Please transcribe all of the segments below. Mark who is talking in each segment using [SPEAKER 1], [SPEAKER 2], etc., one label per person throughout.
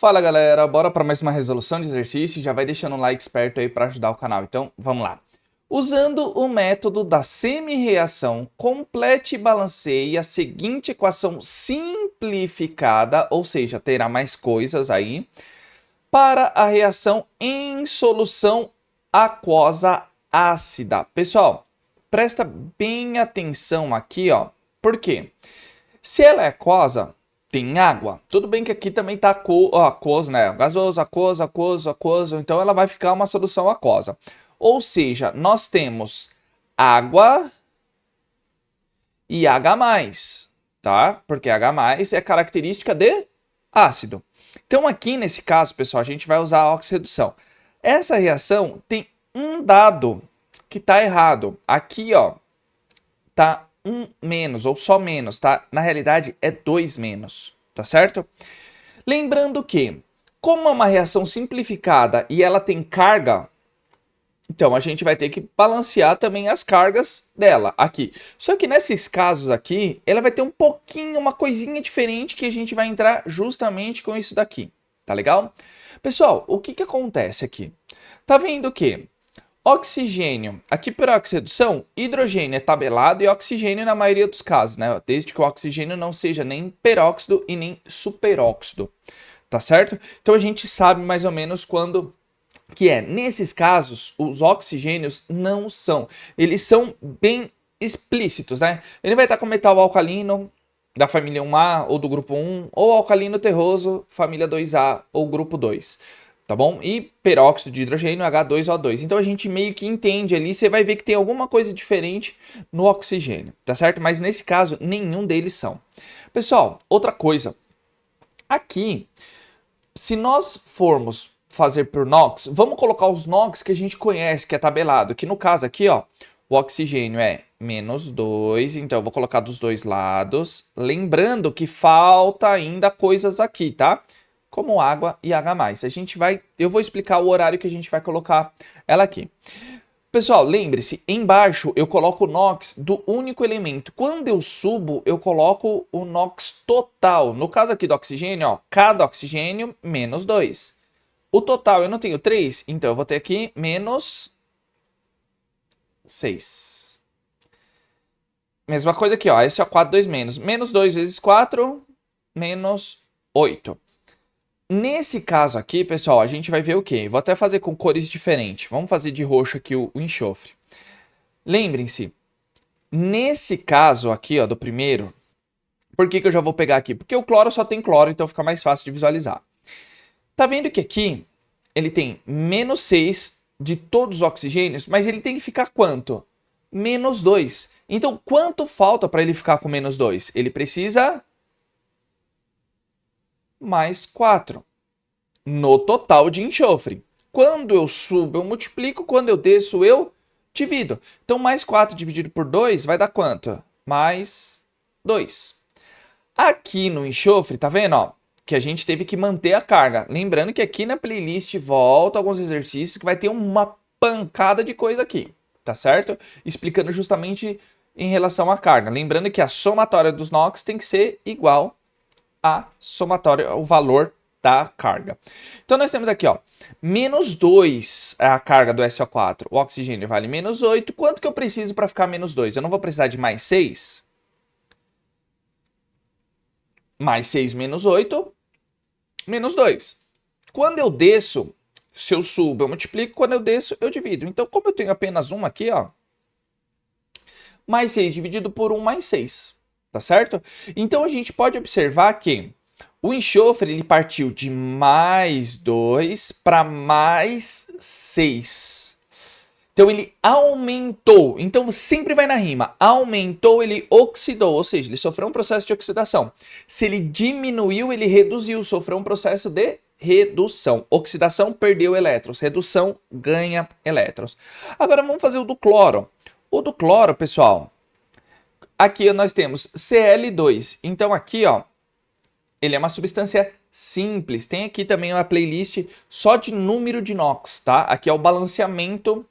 [SPEAKER 1] Fala galera, bora para mais uma resolução de exercício. Já vai deixando um like esperto aí para ajudar o canal. Então vamos lá. Usando o método da semi-reação, complete e balanceie a seguinte equação simplificada, ou seja, terá mais coisas aí, para a reação em solução aquosa ácida. Pessoal, presta bem atenção aqui, ó. Por quê? Se ela é aquosa, tem água. Tudo bem que aqui também tá aquoso, né? Gasoso, aquoso. Então ela vai ficar uma solução aquosa. Ou seja, nós temos água e H+, tá? Porque H+ é característica de ácido. Então aqui nesse caso, pessoal, a gente vai usar a oxirredução. Essa reação tem um dado que tá errado. Aqui, ó, tá 1 menos, ou só menos, tá? Na realidade é 2 menos, tá certo? Lembrando que, como é uma reação simplificada e ela tem carga, então a gente vai ter que balancear também as cargas dela aqui. Só que nesses casos aqui, ela vai ter um pouquinho, uma coisinha diferente que a gente vai entrar justamente com isso daqui, tá legal? Pessoal, o que acontece aqui? Tá vendo que oxigênio, aqui por oxirredução, hidrogênio é tabelado e oxigênio na maioria dos casos, né? Desde que o oxigênio não seja nem peróxido e nem superóxido, tá certo? Então a gente sabe mais ou menos quando que é. Nesses casos, os oxigênios não são, eles são bem explícitos, né? Ele vai estar com metal alcalino da família 1A ou do grupo 1, ou alcalino terroso, família 2A ou grupo 2. Tá bom? E peróxido de hidrogênio, H2O2. Então a gente meio que entende ali, você vai ver que tem alguma coisa diferente no oxigênio, tá certo? Mas nesse caso, nenhum deles são. Pessoal, outra coisa. Aqui, se nós formos fazer por NOx, vamos colocar os NOx que a gente conhece, que é tabelado. Que no caso aqui, ó, o oxigênio é -2, então eu vou colocar dos dois lados. Lembrando que falta ainda coisas aqui, tá? Como água e H+. Eu vou explicar o horário que a gente vai colocar ela aqui. Pessoal, lembre-se, embaixo eu coloco o NOx do único elemento. Quando eu subo, eu coloco o NOx total. No caso aqui do oxigênio, ó, cada oxigênio, -2. O total eu não tenho 3, então eu vou ter aqui -6. Mesma coisa aqui, ó, SO4, 2 menos. -2 vezes 4, -8. Nesse caso aqui, pessoal, a gente vai ver o quê? Vou até fazer com cores diferentes. Vamos fazer de roxo aqui o enxofre. Lembrem-se, nesse caso aqui, ó, do primeiro, por que eu já vou pegar aqui? Porque o cloro só tem cloro, então fica mais fácil de visualizar. Tá vendo que aqui ele tem -6 de todos os oxigênios, mas ele tem que ficar quanto? -2. Então, quanto falta para ele ficar com -2? Ele precisa mais 4 no total de enxofre. Quando eu subo, eu multiplico. Quando eu desço, eu divido. Então, mais 4 dividido por 2 vai dar quanto? Mais 2. Aqui no enxofre, tá vendo, ó? Que a gente teve que manter a carga. Lembrando que aqui na playlist volta alguns exercícios que vai ter uma pancada de coisa aqui, tá certo? Explicando justamente em relação à carga. Lembrando que a somatória dos NOx tem que ser igual a somatória, o valor da carga. Então nós temos aqui, ó, -2 é a carga do SO4. O oxigênio vale -8. Quanto que eu preciso para ficar -2? Eu não vou precisar de mais 6? Mais 6 menos 8, -2. Quando eu desço, se eu subo, eu multiplico. Quando eu desço, eu divido. Então, como eu tenho apenas uma aqui, ó, mais 6 dividido por 1 mais 6. Tá certo? Então, a gente pode observar que o enxofre ele partiu de +2 para +6. Então, ele aumentou. Então, sempre vai na rima. Aumentou, ele oxidou. Ou seja, ele sofreu um processo de oxidação. Se ele diminuiu, ele reduziu. Sofreu um processo de redução. Oxidação, perdeu elétrons. Redução, ganha elétrons. Agora, vamos fazer o do cloro. O do cloro, pessoal, aqui nós temos Cl2. Então, aqui, ó, ele é uma substância simples. Tem aqui também uma playlist só de número de NOx, tá? Aqui é o balanceamento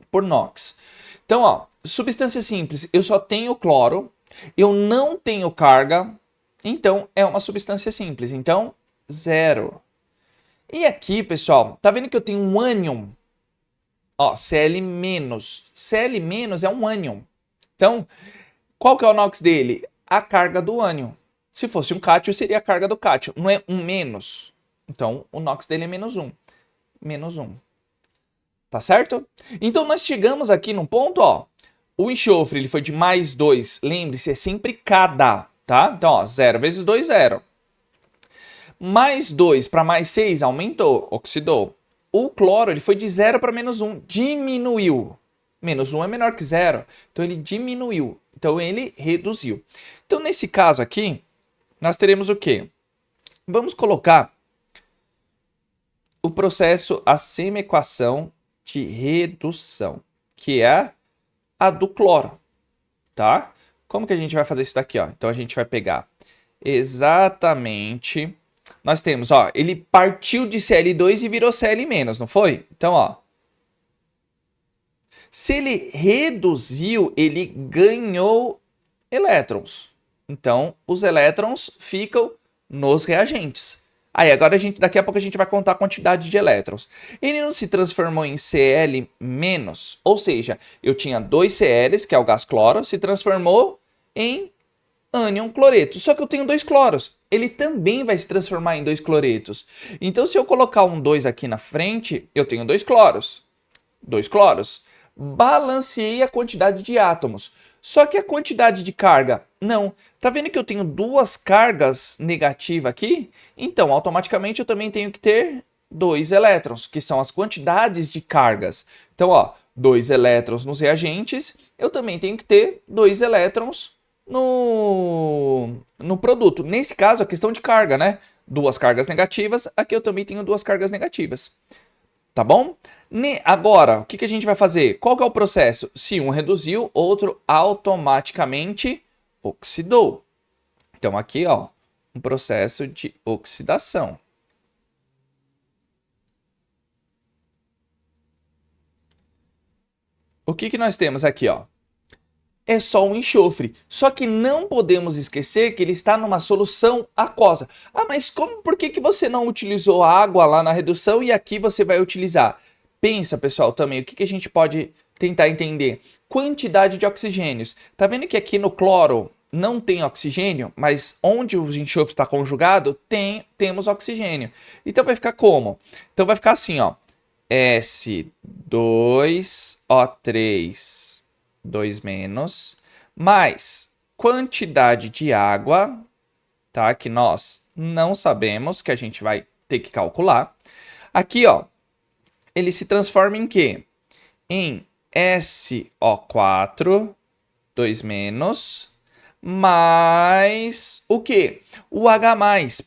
[SPEAKER 1] por NOx. Então, ó, substância simples, eu só tenho cloro, eu não tenho carga, então é uma substância simples. Então, 0. E aqui, pessoal, tá vendo que eu tenho um ânion? Ó, Cl-. Cl- é um ânion. Então, qual que é o NOx dele? A carga do ânion. Se fosse um cátion, seria a carga do cátion. Não é um menos. Então, o NOx dele é menos 1. Menos 1. Tá certo? Então, nós chegamos aqui num ponto, ó. O enxofre ele foi de mais 2. Lembre-se, é sempre cada, tá? Então, ó, 0 vezes 2, 0. Mais 2 para mais 6 aumentou, oxidou. O cloro ele foi de 0 para menos 1, diminuiu. Menos 1 é menor que 0, então ele diminuiu. Então ele reduziu. Então nesse caso aqui, nós teremos o quê? Vamos colocar o processo, a semi-equação de redução, que é a do cloro, tá? Como que a gente vai fazer isso daqui, ó? Então a gente vai pegar exatamente... Nós temos, ó, ele partiu de Cl2 e virou Cl-, não foi? Então, ó, se ele reduziu, ele ganhou elétrons. Então, os elétrons ficam nos reagentes. Aí, agora daqui a pouco a gente vai contar a quantidade de elétrons. Ele não se transformou em Cl-, ou seja, eu tinha 2 Cl's, que é o gás cloro, se transformou em ânion cloreto. Só que eu tenho 2 cloros. Ele também vai se transformar em 2 cloretos. Então, se eu colocar um 2 aqui na frente, eu tenho 2 cloros. 2 cloros. Balanceei a quantidade de átomos. Só que a quantidade de carga, não. Tá vendo que eu tenho 2 cargas negativas aqui? Então, automaticamente eu também tenho que ter 2 elétrons, que são as quantidades de cargas. Então, ó, 2 elétrons nos reagentes, eu também tenho que ter 2 elétrons no produto. Nesse caso, a questão de carga, né? 2 cargas negativas, aqui eu também tenho 2 cargas negativas. Tá bom? Agora, o que a gente vai fazer? Qual que é o processo? Se um reduziu, outro automaticamente oxidou. Então, aqui, ó, um processo de oxidação. O que nós temos aqui, ó? É só um enxofre. Só que não podemos esquecer que ele está numa solução aquosa. Ah, mas por que você não utilizou a água lá na redução e aqui você vai utilizar? Pensa, pessoal, também, o que a gente pode tentar entender? Quantidade de oxigênios. Tá vendo que aqui no cloro não tem oxigênio, mas onde o enxofre está conjugado, temos oxigênio. Então vai ficar como? Então vai ficar assim, ó. S2O3 2 menos, mais quantidade de água, tá? Que nós não sabemos, que a gente vai ter que calcular. Aqui, ó, ele se transforma em quê? Em SO4, 2 menos, mais o quê? O H+.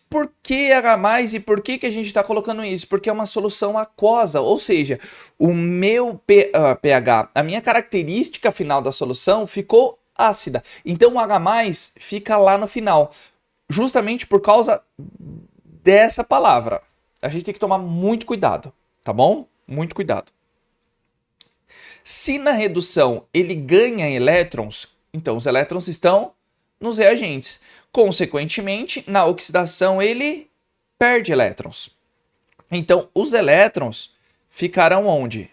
[SPEAKER 1] Por que H+, e por que a gente está colocando isso? Porque é uma solução aquosa, ou seja, o meu pH, a minha característica final da solução ficou ácida. Então o H+ fica lá no final, justamente por causa dessa palavra. A gente tem que tomar muito cuidado, tá bom? Muito cuidado. Se na redução ele ganha elétrons, então os elétrons estão nos reagentes. Consequentemente, na oxidação ele perde elétrons. Então, os elétrons ficarão onde?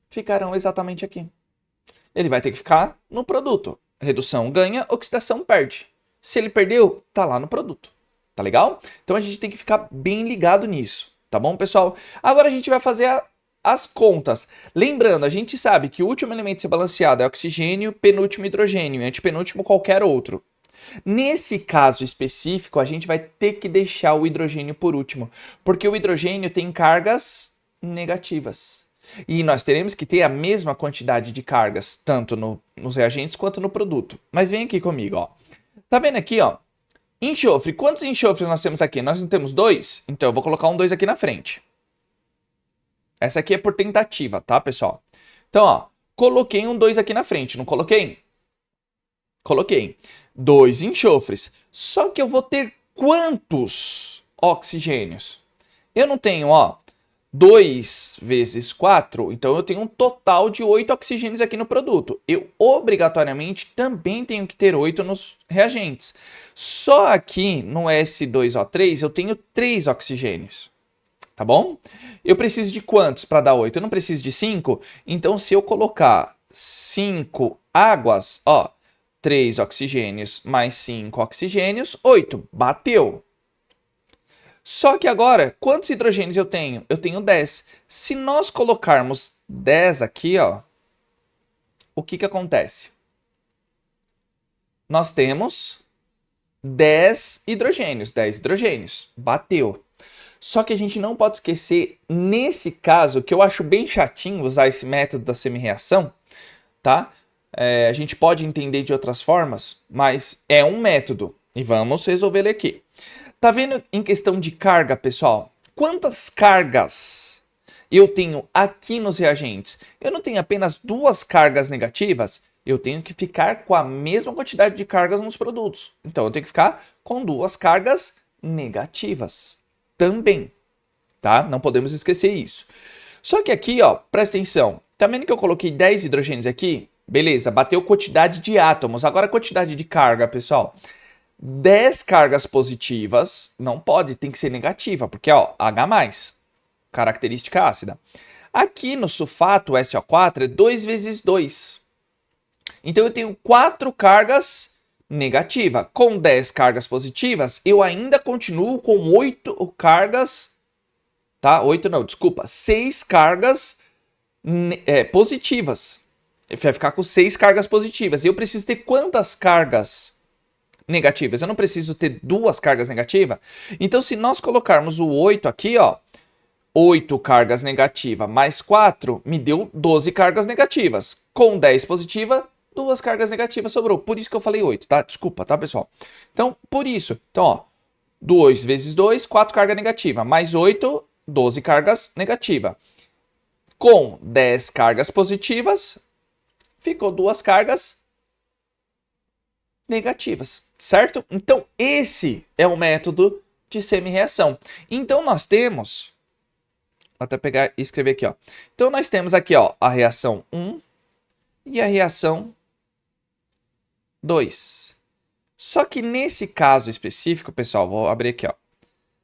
[SPEAKER 1] Ficarão exatamente aqui. Ele vai ter que ficar no produto. Redução ganha, oxidação perde. Se ele perdeu, tá lá no produto. Tá legal? Então a gente tem que ficar bem ligado nisso. Tá bom, pessoal? Agora a gente vai fazer as contas. Lembrando, a gente sabe que o último elemento a ser balanceado é oxigênio, penúltimo hidrogênio e antepenúltimo qualquer outro. Nesse caso específico, a gente vai ter que deixar o hidrogênio por último, porque o hidrogênio tem cargas negativas. E nós teremos que ter a mesma quantidade de cargas, tanto nos reagentes quanto no produto. Mas vem aqui comigo, ó. Tá vendo aqui, ó? Enxofre. Quantos enxofres nós temos aqui? Nós não temos 2? Então eu vou colocar um 2 aqui na frente. Essa aqui é por tentativa, tá, pessoal? Então, ó, coloquei um 2 aqui na frente, não coloquei? Coloquei. 2 enxofres. Só que eu vou ter quantos oxigênios? Eu não tenho, ó, 2 vezes 4, então eu tenho um total de 8 oxigênios aqui no produto. Eu obrigatoriamente também tenho que ter 8 nos reagentes. Só aqui no S2O3 eu tenho 3 oxigênios. tá bom? Eu preciso de quantos para dar 8? Eu não preciso de 5? Então, se eu colocar 5 águas, ó, 3 oxigênios mais 5 oxigênios, 8. Bateu. Só que agora, quantos hidrogênios eu tenho? Eu tenho 10. Se nós colocarmos 10 aqui, ó, o que que acontece? Nós temos 10 hidrogênios. 10 hidrogênios. Bateu. Só que a gente não pode esquecer, nesse caso, que eu acho bem chatinho usar esse método da semi-reação, tá? A gente pode entender de outras formas, mas é um método. E vamos resolver ele aqui. Tá vendo em questão de carga, pessoal? Quantas cargas eu tenho aqui nos reagentes? Eu não tenho apenas 2 cargas negativas, eu tenho que ficar com a mesma quantidade de cargas nos produtos. Então, eu tenho que ficar com 2 cargas negativas também, tá? Não podemos esquecer isso. Só que aqui, ó, presta atenção. Tá vendo que eu coloquei 10 hidrogênios aqui? Beleza, bateu quantidade de átomos. Agora a quantidade de carga, pessoal. 10 cargas positivas, não pode, tem que ser negativa, porque, ó, H+, característica ácida. Aqui no sulfato SO4 é 2 vezes 2. Então eu tenho 4 cargas negativas. Com 10 cargas positivas, eu ainda continuo com 8 cargas, tá? 8 não, desculpa, 6 cargas positivas. Vai ficar com 6 cargas positivas. E eu preciso ter quantas cargas negativas? Eu não preciso ter 2 cargas negativas? Então, se nós colocarmos o 8 aqui, ó, 8 cargas negativas mais 4 me deu 12 cargas negativas. Com 10 positiva, 2 cargas negativas sobrou. Por isso que eu falei 8, tá? Desculpa, tá, pessoal? Então, por isso. Então, ó, 2 vezes 2, 4 cargas negativas. Mais 8, 12 cargas negativas. Com 10 cargas positivas, ficou 2 cargas negativas, certo? Então, esse é o método de semi-reação. Então, nós temos... Vou até pegar e escrever aqui, ó. Então, nós temos aqui, ó, a reação 1 e a reação 2. Só que nesse caso específico, pessoal, vou abrir aqui, ó.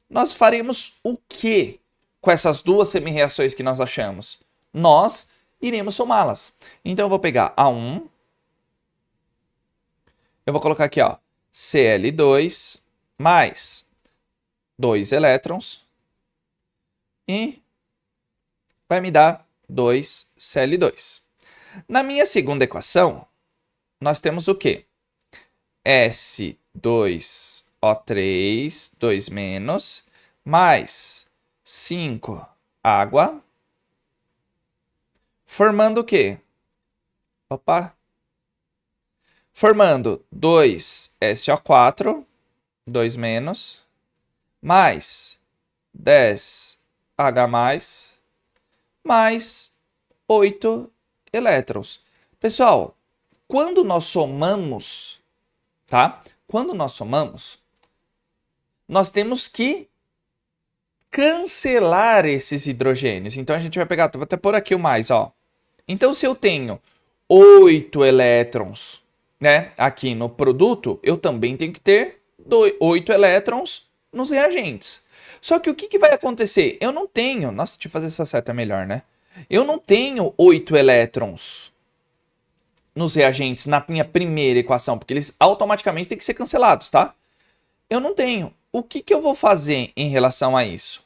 [SPEAKER 1] Nós faremos o que com essas 2 semi-reações que nós achamos? Nós iremos somá-las. Então, eu vou pegar a 1. Eu vou colocar aqui, ó, Cl2 mais 2 elétrons e vai me dar 2 Cl2. Na minha segunda equação, nós temos o quê? S2O3, 2 menos, mais 5 água, formando o quê? Opa! Formando 2 SO4, 2 menos, mais 10 H+, mais 8 elétrons. Pessoal, quando nós somamos, tá? Quando nós somamos, nós temos que cancelar esses hidrogênios. Então, a gente vai pegar, vou até pôr aqui o mais, ó. Então, se eu tenho 8 elétrons, né, aqui no produto, eu também tenho que ter 8 elétrons nos reagentes. Só que o que vai acontecer? Eu não tenho... Nossa, deixa eu fazer essa seta melhor, né? Eu não tenho 8 elétrons nos reagentes na minha primeira equação, porque eles automaticamente têm que ser cancelados, tá? Eu não tenho. O que eu vou fazer em relação a isso?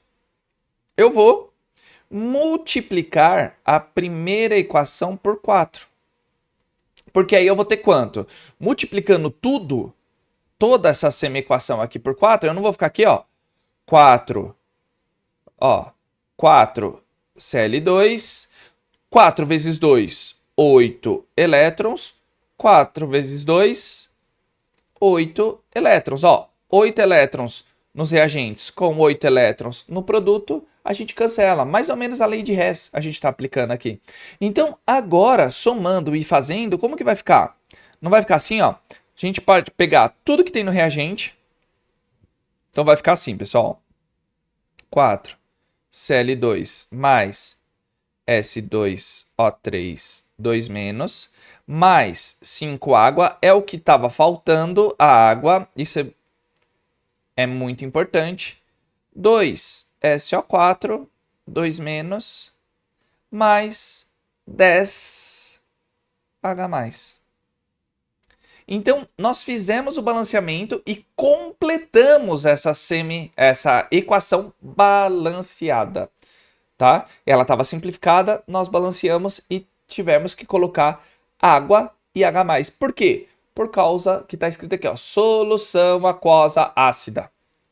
[SPEAKER 1] Eu vou multiplicar a primeira equação por 4. Porque aí eu vou ter quanto? Multiplicando tudo, toda essa semi-equação aqui por 4, eu não vou ficar aqui, ó, 4, ó, 4 Cl2, 4 vezes 2, 8 elétrons, 4 vezes 2, 8 elétrons, ó, 8 elétrons nos reagentes com 8 elétrons no produto, a gente cancela. Mais ou menos a lei de Hess a gente está aplicando aqui. Então, agora, somando e fazendo, como que vai ficar? Não vai ficar assim, ó. A gente pode pegar tudo que tem no reagente. Então, vai ficar assim, pessoal. 4 Cl2 mais S2O3, 2 menos, mais 5 água. É o que estava faltando, a água. Isso é muito importante. 2 SO4, 2 menos, mais 10H+. Então, nós fizemos o balanceamento e completamos essa equação balanceada, tá? Ela estava simplificada, nós balanceamos e tivemos que colocar água e H+. Por quê? Por causa que está escrito aqui, ó, solução aquosa ácida,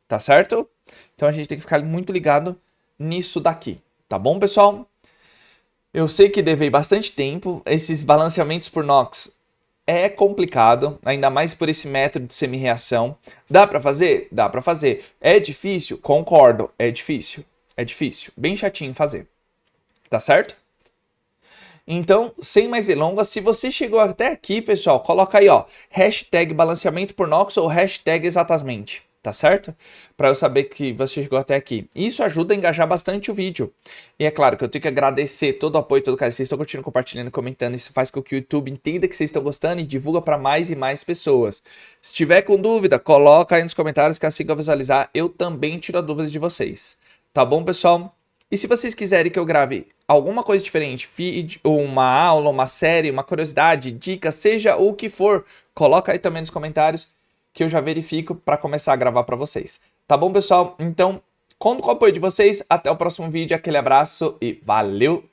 [SPEAKER 1] tá certo? Então, a gente tem que ficar muito ligado nisso daqui, tá bom, pessoal? Eu sei que levei bastante tempo, esses balanceamentos por Knox é complicado, ainda mais por esse método de semi-reação. Dá para fazer? Dá para fazer. É difícil? Concordo, é difícil. É difícil, bem chatinho fazer. Tá certo? Então, sem mais delongas, se você chegou até aqui, pessoal, coloca aí, ó, hashtag balanceamento por Knox ou hashtag exatamente. Tá certo? Para eu saber que você chegou até aqui. Isso ajuda a engajar bastante o vídeo. E é claro que eu tenho que agradecer todo o apoio, todo o carinho. Vocês estão curtindo, compartilhando, comentando. Isso faz com que o YouTube entenda que vocês estão gostando e divulga para mais e mais pessoas. Se tiver com dúvida, coloca aí nos comentários que assim que eu visualizar, eu também tiro as dúvidas de vocês. Tá bom, pessoal? E se vocês quiserem que eu grave alguma coisa diferente, uma aula, uma série, uma curiosidade, dica, seja o que for, coloca aí também nos comentários que eu já verifico para começar a gravar para vocês. Tá bom, pessoal? Então, conto com o apoio de vocês. Até o próximo vídeo. Aquele abraço e valeu!